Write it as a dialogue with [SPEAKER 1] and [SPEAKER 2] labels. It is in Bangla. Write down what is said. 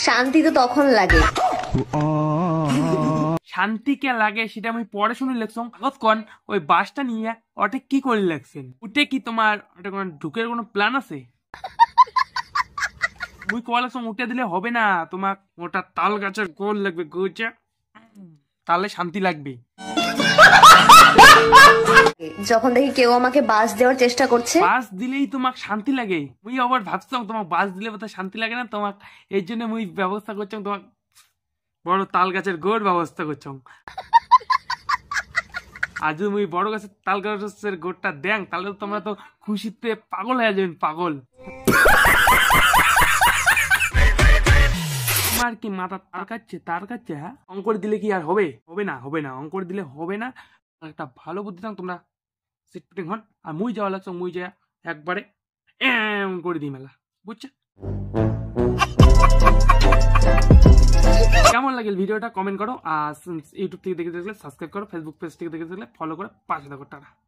[SPEAKER 1] শান্তি তো তখন লাগে।
[SPEAKER 2] শান্তি কে লাগে সেটা আমি পরে শুনে লেখছং আগত কন ওই বাসটা নিয়ে ওটা কি করে লেখছেন ওটা কি তোমার ওটা কোনো ঢুকের কোনো প্ল্যান আছে? মুই কল আসং উঠে দিলে হবে না, তোমার ওটা তাল গাছের গোল লাগবে, গোজা তাহলে শান্তি লাগবে।
[SPEAKER 1] যখন দেখি কেউ আমাকে বাস দেওয়ার চেষ্টা করছে,
[SPEAKER 2] বাস দিলেই তোমাক শান্তি লাগে। মুই আবার ভাবছং তোমাক বাস দিলে বোধহয় শান্তি লাগে না তোমাক, এই জন্য মুই ব্যবস্থা করছং তোমাক বড় তাল গাছের গোড় ব্যবস্থা করছং। আর যদি মুই বড় গাছের তাল গাছের গোড়টা দেন তাহলে তোমরা তো খুশিতে পাগল হয়ে যাবেন, পাগল। তোমার কি মাথা তার কাছে হ্যাঁ? অঙ্কর দিলে কি আর হবে? হবে না, হবে না, অঙ্কর দিলে হবে না। একটা ভালো বুদ্ধি দাও তোমরা সিট পিটিং হন, আর মুই যাওয়া লাগছো, মুই যা একবারে করে দিই মেলা, বুঝছো? কেমন লাগল ভিডিওটা কমেন্ট করো, আর ইউটিউব থেকে দেখে থাকলে সাবস্ক্রাইব করো, ফেসবুক পেজ থেকে দেখে থাকলে ফলো করে পাশে থাকো। টাটা।